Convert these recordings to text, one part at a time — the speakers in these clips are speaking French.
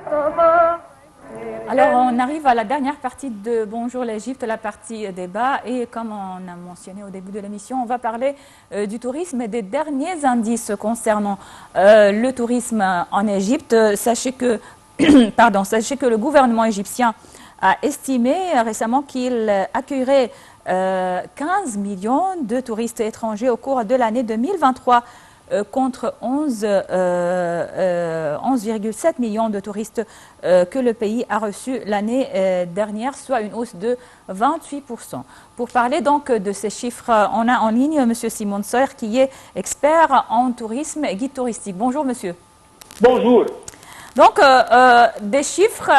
Alors, on arrive à la dernière partie de Bonjour l'Égypte, la partie débat. Et comme on a mentionné au début de l'émission, on va parler du tourisme et des derniers indices concernant le tourisme en Égypte. Sachez que, sachez que le gouvernement égyptien a estimé récemment qu'il accueillerait 15 millions de touristes étrangers au cours de l'année 2023. Contre 11,7 millions de touristes que le pays a reçus l'année dernière, soit une hausse de 28%. Pour parler donc de ces chiffres, on a en ligne M. Simon Soer, qui est expert en tourisme et guide touristique. Bonjour monsieur. Bonjour. Donc, des chiffres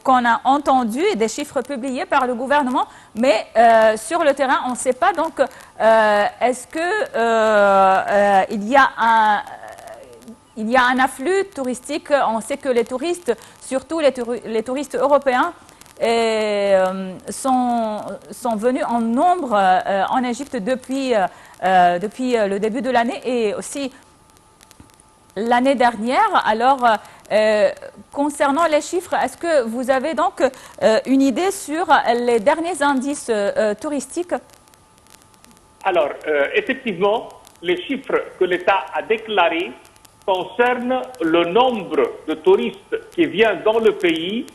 qu'on a entendus et des chiffres publiés par le gouvernement, mais sur le terrain, on ne sait pas. Donc, est-ce que il y a un afflux touristique? On sait que les touristes, surtout les touristes européens, sont venus en nombre en Égypte depuis le début de l'année et aussi l'année dernière. Alors, concernant les chiffres, est-ce que vous avez donc une idée sur les derniers indices touristiques? Alors, effectivement, les chiffres que l'État a déclarés concernent le nombre de touristes qui viennent dans le pays,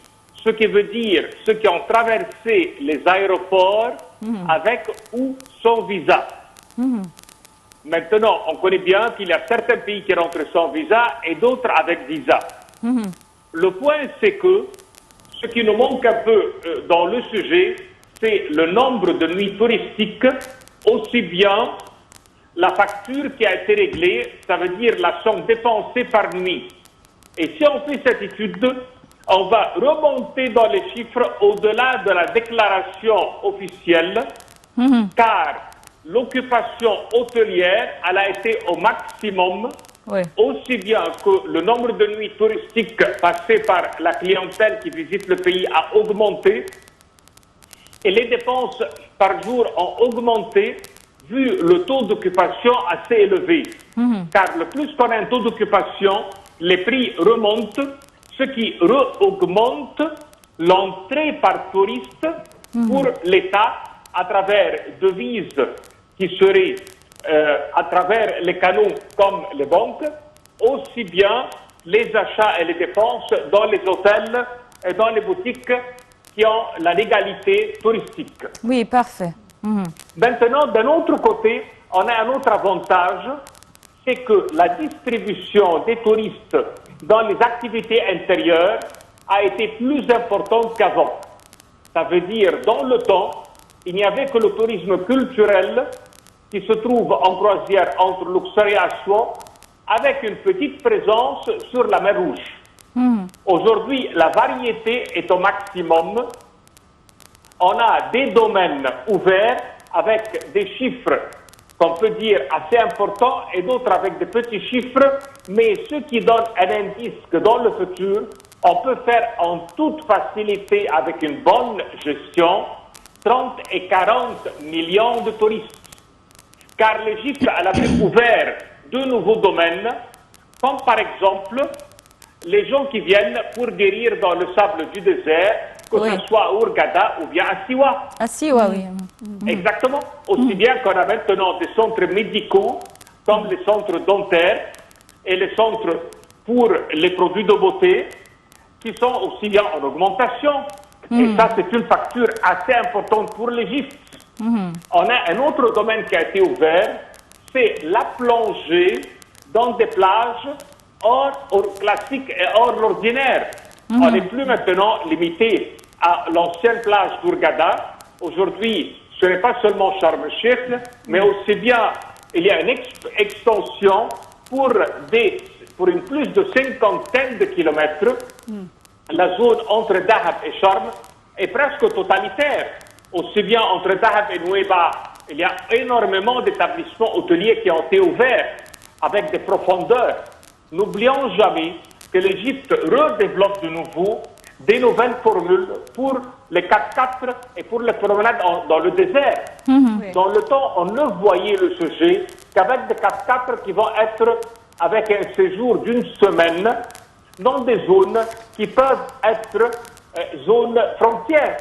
ce qui veut dire ceux qui ont traversé les aéroports avec ou sans visa. Maintenant, on connaît bien qu'il y a certains pays qui rentrent sans visa et d'autres avec visa. Le point, c'est que ce qui nous manque un peu dans le sujet, c'est le nombre de nuits touristiques, aussi bien la facture qui a été réglée, ça veut dire la somme dépensée par nuit. Et si on fait cette étude, on va remonter dans les chiffres au-delà de la déclaration officielle, car l'occupation hôtelière, elle a été au maximum, aussi bien que le nombre de nuits touristiques passées par la clientèle qui visite le pays a augmenté, et les dépenses par jour ont augmenté, vu le taux d'occupation assez élevé. Car le plus qu'on a un taux d'occupation, les prix remontent, ce qui augmente l'entrée par touriste pour l'État à travers devises qui seraient à travers les canaux comme les banques, aussi bien les achats et les dépenses dans les hôtels et dans les boutiques qui ont la légalité touristique. Oui, parfait. Maintenant, d'un autre côté, on a un autre avantage, c'est que la distribution des touristes dans les activités intérieures a été plus importante qu'avant. Ça veut dire, dans le temps, il n'y avait que le tourisme culturel qui se trouve en croisière entre Luxor et Aswan, avec une petite présence sur la mer Rouge. Aujourd'hui, la variété est au maximum. On a des domaines ouverts avec des chiffres qu'on peut dire assez importants et d'autres avec des petits chiffres, mais ce qui donne un indice que dans le futur, on peut faire en toute facilité avec une bonne gestion 30 et 40 millions de touristes. Car l'Égypte, elle avait ouvert deux nouveaux domaines, comme par exemple les gens qui viennent pour guérir dans le sable du désert, que ce soit à Hurghada ou bien à Siwa. À Siwa, oui. Exactement. Aussi bien qu'on a maintenant des centres médicaux, comme les centres dentaires et les centres pour les produits de beauté, qui sont aussi bien en augmentation. Et ça, c'est une facture assez importante pour l'Égypte. On a un autre domaine qui a été ouvert, c'est la plongée dans des plages hors classique et hors l'ordinaire. On n'est plus maintenant limité à l'ancienne plage d'Hurghada. Aujourd'hui, ce n'est pas seulement Sharm el-Sheikh, mais aussi bien, il y a une extension pour une plus de 50aine de kilomètres. La zone entre Dahab et Sharm est presque totalitaire. Aussi bien entre Dahab et Nueva, il y a énormément d'établissements hôteliers qui ont été ouverts avec des profondeurs. N'oublions jamais que l'Égypte redéveloppe de nouveau des nouvelles formules pour les 4x4 et pour les promenades dans le désert. Dans le temps, on ne voyait le sujet qu'avec des 4x4 qui vont être avec un séjour d'une semaine dans des zones qui peuvent être zones frontières.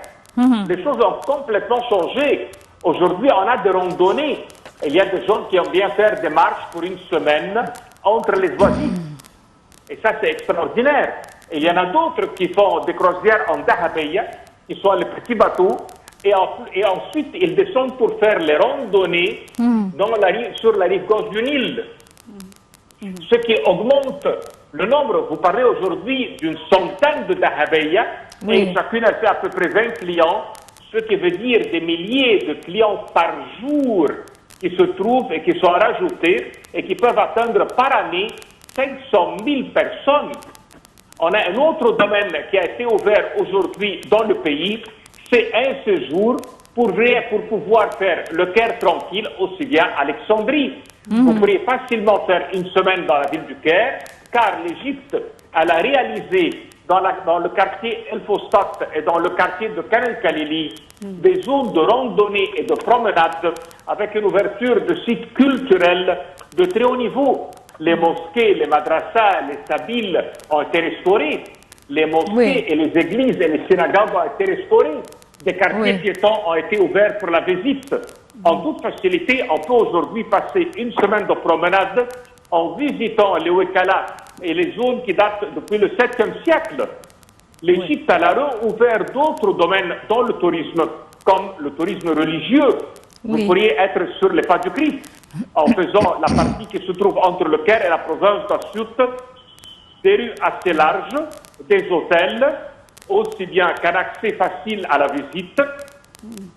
Les choses ont complètement changé. Aujourd'hui, on a des randonnées. Il y a des gens qui aiment bien faire des marches pour une semaine entre les voisines. Et ça, c'est extraordinaire. Et il y en a d'autres qui font des croisières en Dahabeya, qui sont les petits bateaux, et ensuite ils descendent pour faire les randonnées sur la rive gauche du Nil. Ce qui augmente le nombre. Vous parlez aujourd'hui d'une centaine de Dahabeya, et chacune a fait à peu près 20 clients, ce qui veut dire des milliers de clients par jour qui se trouvent et qui sont rajoutés et qui peuvent atteindre par année 500 000 personnes. On a un autre domaine qui a été ouvert aujourd'hui dans le pays, c'est un séjour pour pouvoir faire le Caire tranquille, aussi bien à Alexandrie. Vous pourriez facilement faire une semaine dans la ville du Caire, car l'Égypte, elle a réalisé dans le quartier El Fostat et dans le quartier de Khan el-Khalili des zones de randonnée et de promenade avec une ouverture de sites culturels de très haut niveau. Les mosquées, les madrasas, les sabiles ont été restaurés. Les mosquées et les églises et les synagogues ont été restaurés. Des quartiers piétons ont été ouverts pour la visite. En toute facilité, on peut aujourd'hui passer une semaine de promenade en visitant les Wekala et les zones qui datent depuis le 7e siècle. L'Égypte a ouvert d'autres domaines dans le tourisme, comme le tourisme religieux. Vous pourriez être sur les pas du Christ en faisant la partie qui se trouve entre le Caire et la province d'Assiout, des rues assez larges, des hôtels, aussi bien qu'un accès facile à la visite,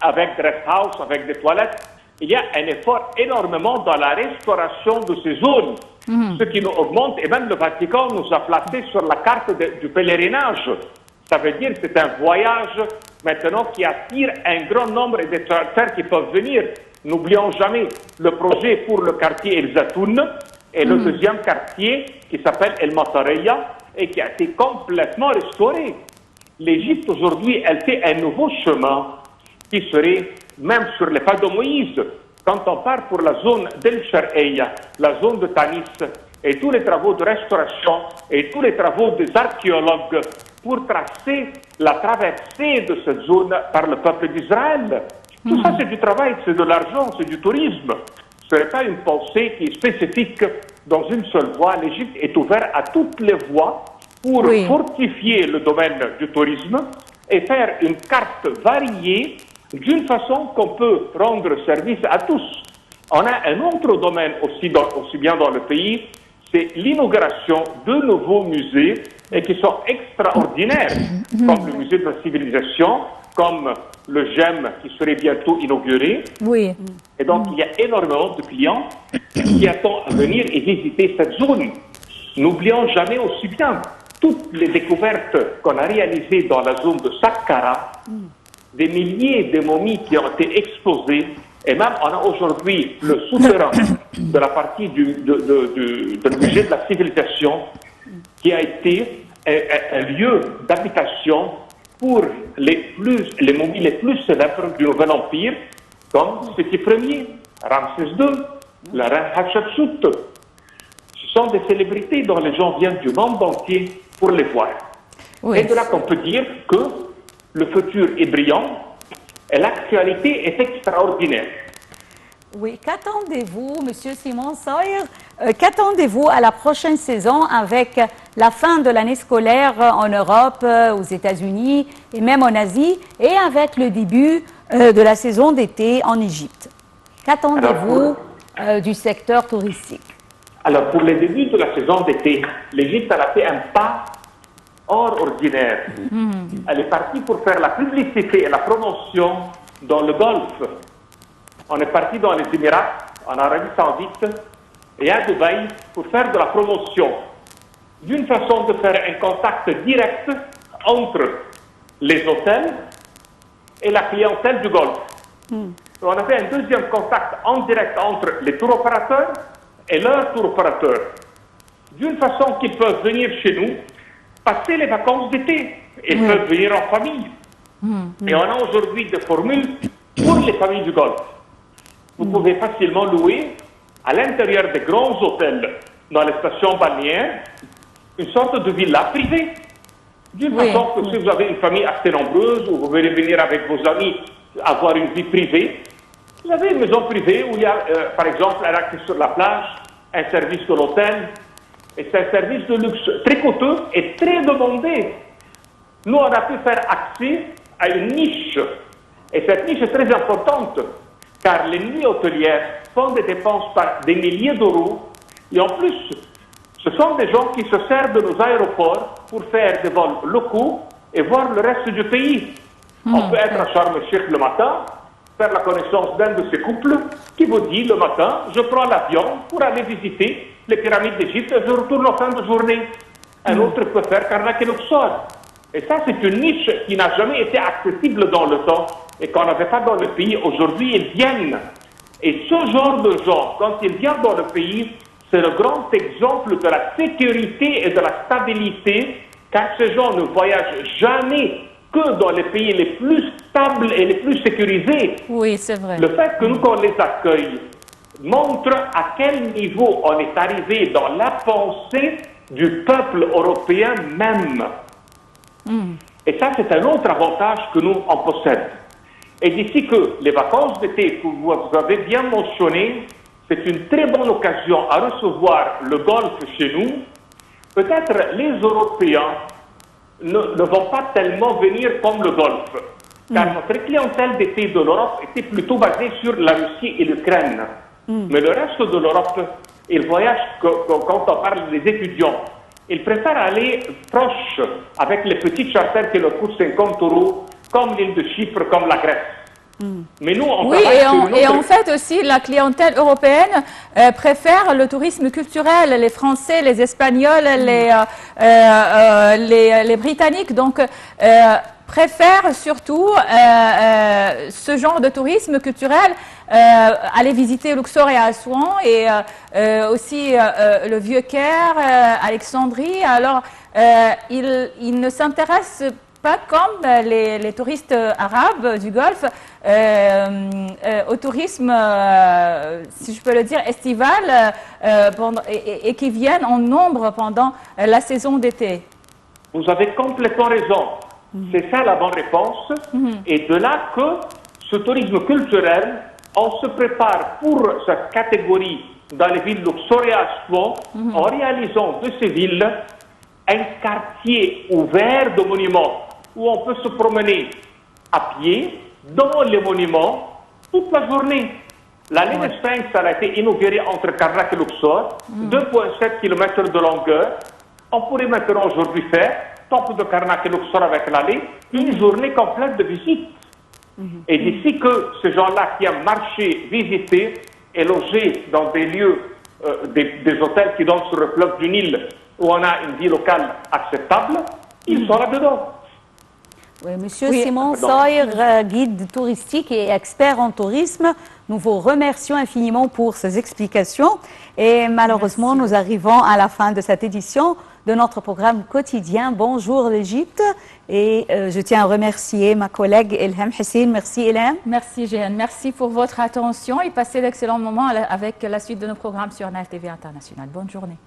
avec rest house, avec des toilettes. Il y a un effort énormément dans la restauration de ces zones, ce qui nous augmente, et même le Vatican nous a placés sur la carte du pèlerinage. Ça veut dire que c'est un voyage maintenant qui attire un grand nombre d'étrangers qui peuvent venir. N'oublions jamais le projet pour le quartier El Zatoun et le deuxième quartier qui s'appelle El Matareya et qui a été complètement restauré. L'Égypte aujourd'hui, elle fait un nouveau chemin qui serait même sur les pas de Moïse. Quand on part pour la zone d'El Shar'eya, la zone de Tanis, et tous les travaux de restauration et tous les travaux des archéologues pour tracer la traversée de cette zone par le peuple d'Israël. Tout ça, c'est du travail, c'est de l'argent, c'est du tourisme. Ce n'est pas une pensée qui est spécifique dans une seule voie. L'Égypte est ouverte à toutes les voies pour fortifier le domaine du tourisme et faire une carte variée d'une façon qu'on peut rendre service à tous. On a un autre domaine aussi bien dans le pays, c'est l'inauguration de nouveaux musées et qui sont extraordinaires, comme le musée de la civilisation, comme le GEM qui serait bientôt inauguré. Et donc, il y a énormément de clients qui attendent à venir et visiter cette zone. N'oublions jamais aussi bien toutes les découvertes qu'on a réalisées dans la zone de Saqqara, des milliers de momies qui ont été exposées, et même on a aujourd'hui le souterrain de la partie du musée de la civilisation qui a été un lieu d'habitation pour les momies les plus célèbres du Nouvel Empire, comme Séti Ier, Ramsès II, la reine Hatshepsut. Ce sont des célébrités dont les gens viennent du monde entier pour les voir. Et de là qu'on peut dire que le futur est brillant et l'actualité est extraordinaire. Oui, qu'attendez-vous, Monsieur Simon Sawyer, qu'attendez-vous à la prochaine saison avec la fin de l'année scolaire en Europe, aux États-Unis et même en Asie, et avec le début de la saison d'été en Égypte? Qu'attendez-vous du secteur touristique? Alors, pour le début de la saison d'été, l'Égypte a fait un pas hors ordinaire. Elle est partie pour faire la publicité et la promotion dans le Golfe. On est parti dans les Émirats, en Arabie Saoudite et à Dubaï pour faire de la promotion. D'une façon de faire un contact direct entre les hôtels et la clientèle du Golfe. On a fait un deuxième contact en direct entre les tour opérateurs et leurs tour opérateurs. D'une façon qu'ils peuvent venir chez nous, passer les vacances d'été et peuvent venir en famille. Et on a aujourd'hui des formules pour les familles du Golfe. Vous pouvez facilement louer à l'intérieur des grands hôtels dans les stations balnéaires une sorte de villa privée. D'une façon que si vous avez une famille assez nombreuse, ou vous voulez venir avec vos amis, avoir une vie privée, vous avez une maison privée où il y a, par exemple, un accès sur la plage, un service de l'hôtel, et c'est un service de luxe très coûteux et très demandé. Nous, on a pu faire accès à une niche, et cette niche est très importante, car les nuits hôtelières font des dépenses par des milliers d'euros, et en plus, ce sont des gens qui se servent de nos aéroports pour faire des vols locaux et voir le reste du pays. On peut être à Sharm el-Sheikh le matin, faire la connaissance d'un de ces couples qui vous dit le matin, je prends l'avion pour aller visiter les pyramides d'Égypte et je retourne en fin de journée. Un autre peut faire Karnak et Luxor. Et ça, c'est une niche qui n'a jamais été accessible dans le temps et qu'on n'avait pas dans le pays. Aujourd'hui, ils viennent. Et ce genre de gens, quand ils viennent dans le pays, c'est le grand exemple de la sécurité et de la stabilité, car ces gens ne voyagent jamais que dans les pays les plus stables et les plus sécurisés. Oui, c'est vrai. Le fait que nous, qu'on les accueille, montre à quel niveau on est arrivé dans la pensée du peuple européen même. Et ça, c'est un autre avantage que nous en possèdons. Et d'ici que les vacances d'été que vous avez bien mentionnées, c'est une très bonne occasion à recevoir le golfe chez nous. Peut-être les Européens ne vont pas tellement venir comme le golfe, car notre clientèle d'été de l'Europe était plutôt basée sur la Russie et l'Ukraine. Mais le reste de l'Europe, ils voyagent quand on parle des étudiants. Ils préfèrent aller proche avec les petits charters qui leur coûtent 50 €, comme l'île de Chypre, comme la Grèce. Mais nous, on et en fait aussi, la clientèle européenne préfère le tourisme culturel. Les Français, les Espagnols, les Britanniques, donc préfèrent surtout ce genre de tourisme culturel, aller visiter Luxor et Assouan, et aussi le Vieux-Caire, Alexandrie. Alors, ils ne s'intéressent pas comme les touristes arabes du Golfe au tourisme, si je peux le dire, estival, et qui viennent en nombre pendant la saison d'été. Vous avez complètement raison. C'est ça la bonne réponse. Et de là que ce tourisme culturel, on se prépare pour cette catégorie dans les villes Luxor et Assouan en réalisant de ces villes un quartier ouvert de monuments où on peut se promener à pied dans les monuments toute la journée. La ligne Sphinx, elle a été inaugurée entre Karnak et Luxor, 2,7 km de longueur. On pourrait maintenant aujourd'hui faire, temple de Karnak et Luxor avec l'allée, une journée complète de visite. Et d'ici que ces gens-là qui aiment marcher, visiter et loger dans des lieux, des hôtels qui donnent sur le fleuve du Nil, où on a une vie locale acceptable, ils sont là-dedans. Oui, Monsieur Simon Sawyer, guide touristique et expert en tourisme, nous vous remercions infiniment pour ces explications. Et malheureusement, nous arrivons à la fin de cette édition de notre programme quotidien Bonjour l'Égypte. Et je tiens à remercier ma collègue Ilham Hussein. Merci Ilham. Merci Jeanne. Merci pour votre attention et passez d'excellents moments avec la suite de nos programmes sur NAF TV International. Bonne journée.